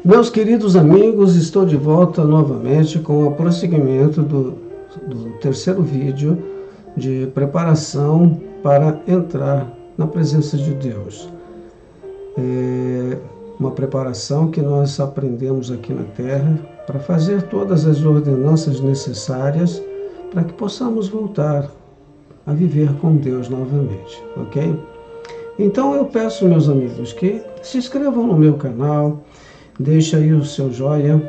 Meus queridos amigos, estou de volta novamente com o prosseguimento do terceiro vídeo de preparação para entrar na presença de Deus. Uma preparação que nós aprendemos aqui na Terra para fazer todas as ordenanças necessárias para que possamos voltar a viver com Deus novamente, ok? Então eu peço, meus amigos, que se inscrevam no meu canal, deixa aí o seu joinha,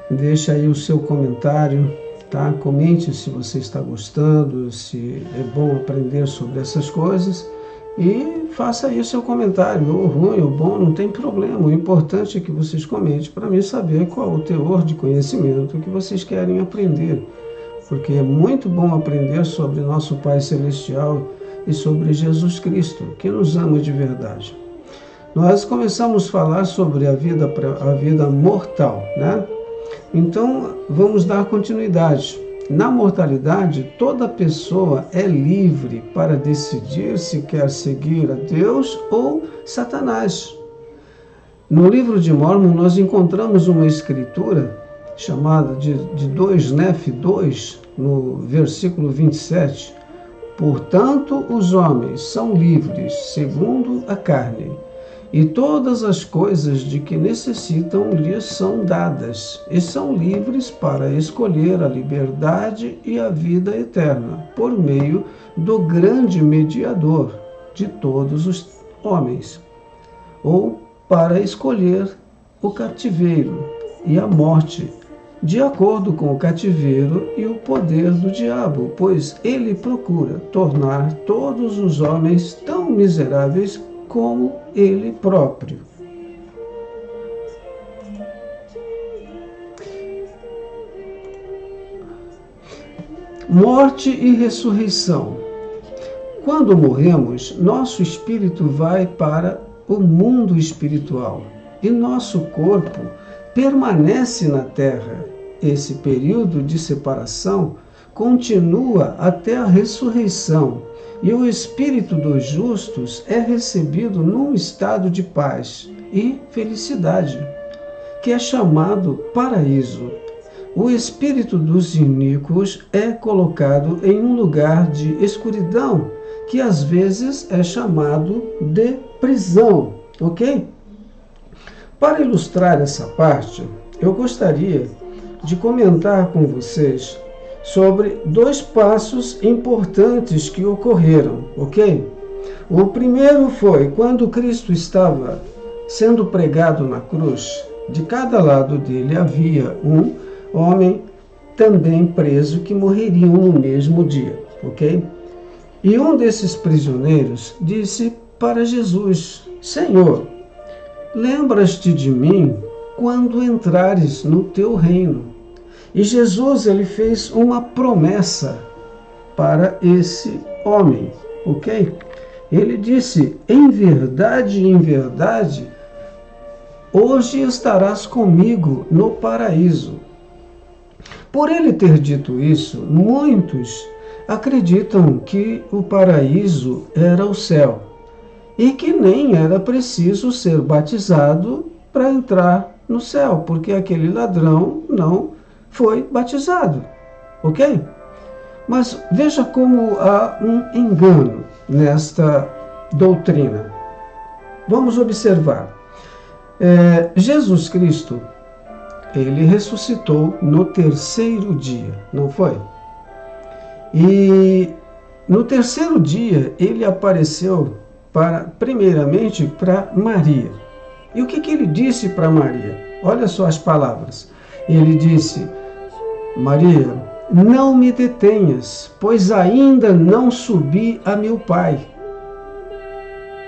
deixa aí o seu comentário, tá? Comente se você está gostando, se é bom aprender sobre essas coisas e faça aí o seu comentário, ou ruim ou bom, não tem problema. O importante é que vocês comentem para mim saber qual o teor de conhecimento que vocês querem aprender, porque é muito bom aprender sobre nosso Pai Celestial e sobre Jesus Cristo, que nos ama de verdade. Nós começamos a falar sobre a vida mortal, né? Então, vamos dar continuidade. Na mortalidade, toda pessoa é livre para decidir se quer seguir a Deus ou Satanás. No livro de Mórmon, nós encontramos uma escritura chamada de 2 Nef 2, no versículo 27. Portanto, os homens são livres segundo a carne, e todas as coisas de que necessitam lhes são dadas, e são livres para escolher a liberdade e a vida eterna, por meio do grande mediador de todos os homens, ou para escolher o cativeiro e a morte, de acordo com o cativeiro e o poder do diabo, pois ele procura tornar todos os homens tão miseráveis como ele próprio. Morte e ressurreição. Quando morremos, nosso espírito vai para o mundo espiritual e nosso corpo permanece na terra. Esse período de separação continua até a ressurreição, e o espírito dos justos é recebido num estado de paz e felicidade, que é chamado paraíso. O espírito dos iníquos é colocado em um lugar de escuridão, que às vezes é chamado de prisão, ok? Para ilustrar essa parte, eu gostaria de comentar com vocês sobre 2 passos importantes que ocorreram, ok? O primeiro foi quando Cristo estava sendo pregado na cruz. De cada lado dele havia um homem também preso que morreriam no mesmo dia, ok? E um desses prisioneiros disse para Jesus: Senhor, lembras-te de mim quando entrares no teu reino. E Jesus, ele fez uma promessa para esse homem, ok? Ele disse: em verdade, hoje estarás comigo no paraíso. Por ele ter dito isso, muitos acreditam que o paraíso era o céu e que nem era preciso ser batizado para entrar no céu, porque aquele ladrão não foi batizado, ok? Mas veja como há um engano nesta doutrina. Vamos observar. Jesus Cristo, ele ressuscitou no 3º dia, não foi? E no 3º dia, ele apareceu primeiramente para Maria. E o que ele disse para Maria? Olha só as palavras. Ele disse: Maria, não me detenhas, pois ainda não subi a meu Pai.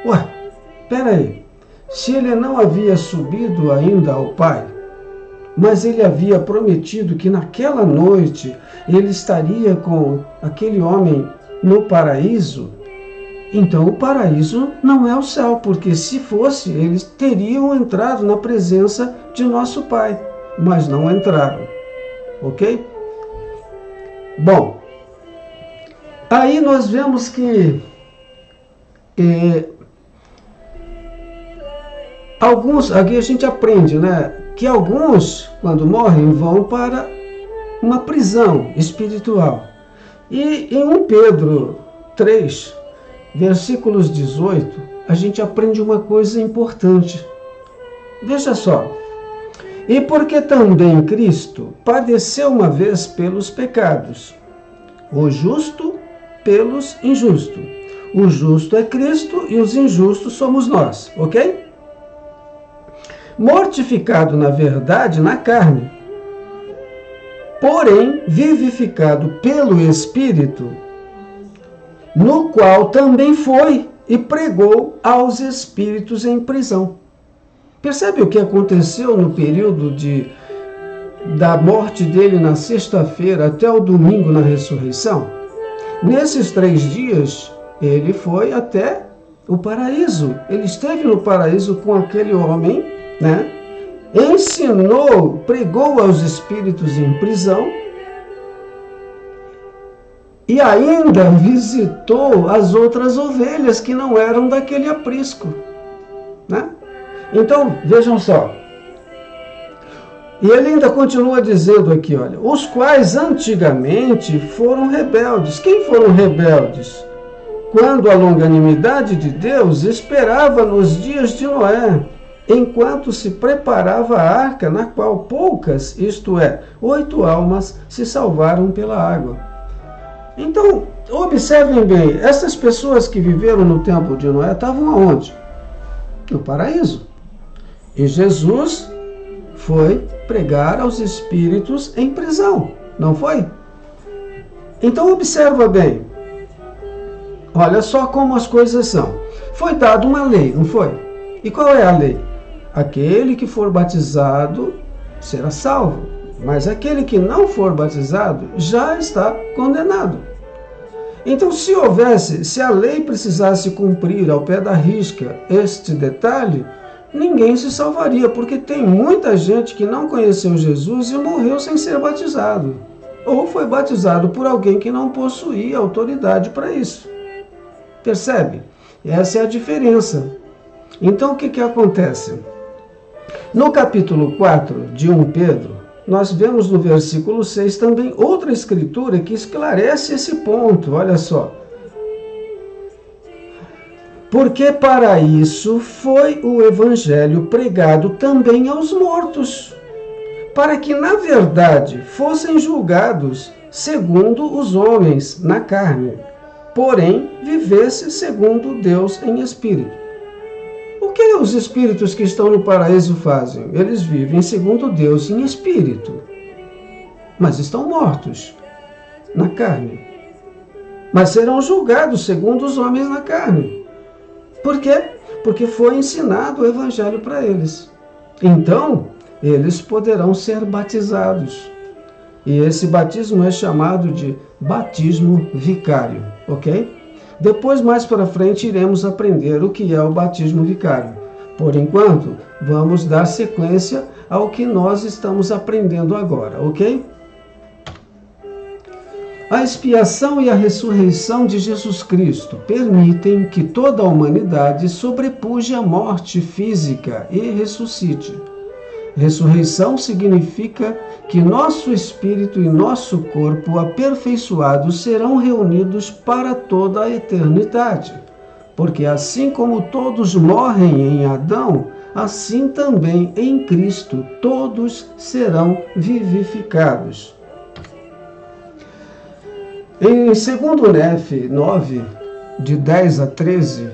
Ué, peraí, se ele não havia subido ainda ao Pai, mas ele havia prometido que naquela noite ele estaria com aquele homem no paraíso, então o paraíso não é o céu, porque se fosse, eles teriam entrado na presença de nosso Pai, mas não entraram. Ok? Bom, aí nós vemos que aqui a gente aprende, né? que alguns, quando morrem, vão para uma prisão espiritual. E em 1 Pedro 3, versículos 18, a gente aprende uma coisa importante. Veja só. E porque também Cristo padeceu uma vez pelos pecados, o justo pelos injustos. O justo é Cristo e os injustos somos nós, ok? Mortificado na verdade na carne, porém vivificado pelo Espírito, no qual também foi e pregou aos espíritos em prisão. Percebe o que aconteceu no período da morte dele na sexta-feira até o domingo na ressurreição? Nesses 3 dias, ele foi até o paraíso. Ele esteve no paraíso com aquele homem, né? Ensinou, pregou aos espíritos em prisão e ainda visitou as outras ovelhas que não eram daquele aprisco, né? Então, vejam só. E ele ainda continua dizendo aqui, olha, os quais antigamente foram rebeldes. Quem foram rebeldes? Quando a longanimidade de Deus esperava nos dias de Noé, enquanto se preparava a arca, na qual poucas, isto é, 8 almas, se salvaram pela água. Então, observem bem, essas pessoas que viveram no tempo de Noé estavam aonde? No paraíso. E Jesus foi pregar aos espíritos em prisão, não foi? Então observa bem. Olha só como as coisas são. Foi dada uma lei, não foi? E qual é a lei? Aquele que for batizado será salvo, mas aquele que não for batizado já está condenado. Então, se a lei precisasse cumprir ao pé da risca este detalhe, ninguém se salvaria, porque tem muita gente que não conheceu Jesus e morreu sem ser batizado. Ou foi batizado por alguém que não possuía autoridade para isso. Percebe? Essa é a diferença. Então, o que acontece? No capítulo 4 de 1 Pedro, nós vemos no versículo 6 também outra escritura que esclarece esse ponto. Olha só. Porque para isso foi o evangelho pregado também aos mortos, para que, na verdade, fossem julgados segundo os homens na carne, porém vivesse segundo Deus em espírito. O que os espíritos que estão no paraíso fazem? Eles vivem segundo Deus em espírito, mas estão mortos na carne. Mas serão julgados segundo os homens na carne. Por quê? Porque foi ensinado o evangelho para eles. Então, eles poderão ser batizados. E esse batismo é chamado de batismo vicário, ok? Depois, mais para frente, iremos aprender o que é o batismo vicário. Por enquanto, vamos dar sequência ao que nós estamos aprendendo agora, ok? A expiação e a ressurreição de Jesus Cristo permitem que toda a humanidade sobrepuje a morte física e ressuscite. Ressurreição significa que nosso espírito e nosso corpo aperfeiçoados serão reunidos para toda a eternidade. Porque assim como todos morrem em Adão, assim também em Cristo todos serão vivificados. Em 2 Nef 9, de 10 a 13,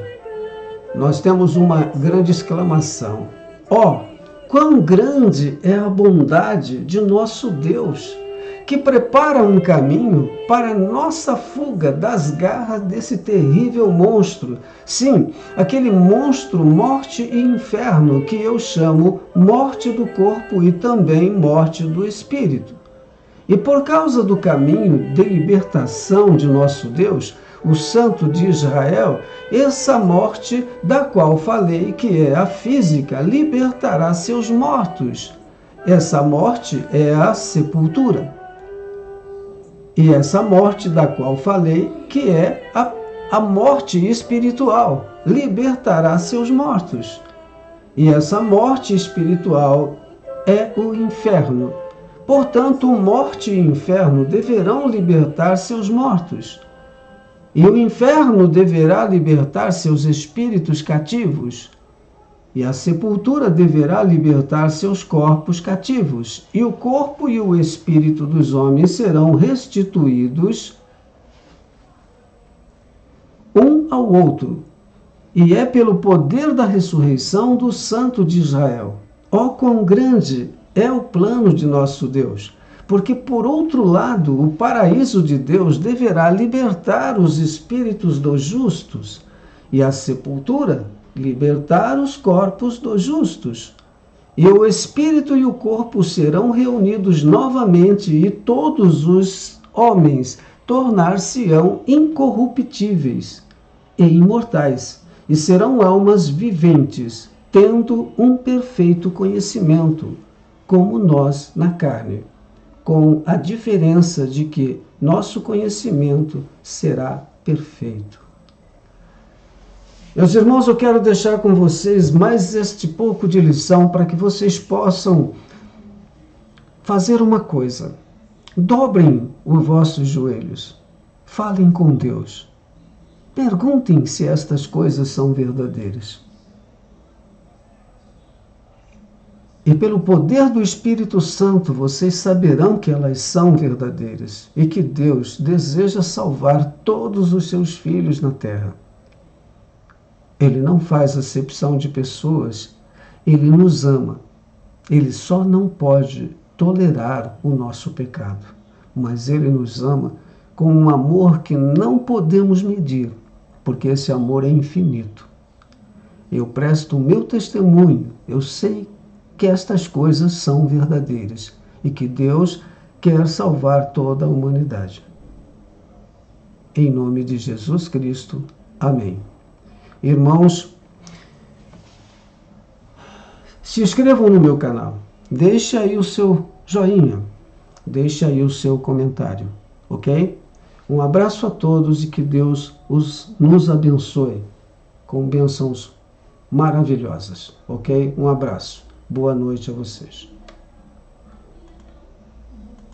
nós temos uma grande exclamação. Ó, quão grande é a bondade de nosso Deus, que prepara um caminho para nossa fuga das garras desse terrível monstro. Sim, aquele monstro, morte e inferno, que eu chamo morte do corpo e também morte do espírito. E por causa do caminho de libertação de nosso Deus, o Santo de Israel, essa morte da qual falei, que é a física, libertará seus mortos. Essa morte é a sepultura. E essa morte da qual falei, que é a morte espiritual, libertará seus mortos. E essa morte espiritual é o inferno. Portanto, morte e inferno deverão libertar seus mortos. E o inferno deverá libertar seus espíritos cativos. E a sepultura deverá libertar seus corpos cativos. E o corpo e o espírito dos homens serão restituídos um ao outro. E é pelo poder da ressurreição do Santo de Israel. Ó, quão grande é o plano de nosso Deus! Porque, por outro lado, o paraíso de Deus deverá libertar os espíritos dos justos, e a sepultura libertar os corpos dos justos. E o espírito e o corpo serão reunidos novamente, e todos os homens tornar-se-ão incorruptíveis e imortais, e serão almas viventes, tendo um perfeito conhecimento, como nós na carne, com a diferença de que nosso conhecimento será perfeito. Meus irmãos, eu quero deixar com vocês mais este pouco de lição para que vocês possam fazer uma coisa. Dobrem os vossos joelhos, falem com Deus, perguntem se estas coisas são verdadeiras. E pelo poder do Espírito Santo, vocês saberão que elas são verdadeiras e que Deus deseja salvar todos os seus filhos na terra. Ele não faz acepção de pessoas, ele nos ama. Ele só não pode tolerar o nosso pecado, mas ele nos ama com um amor que não podemos medir, porque esse amor é infinito. Eu presto o meu testemunho, eu sei que estas coisas são verdadeiras e que Deus quer salvar toda a humanidade. Em nome de Jesus Cristo. Amém. Irmãos, se inscrevam no meu canal, deixe aí o seu joinha, deixe aí o seu comentário, ok? Um abraço a todos e que Deus nos abençoe com bênçãos maravilhosas, ok? Um abraço. Boa noite a vocês.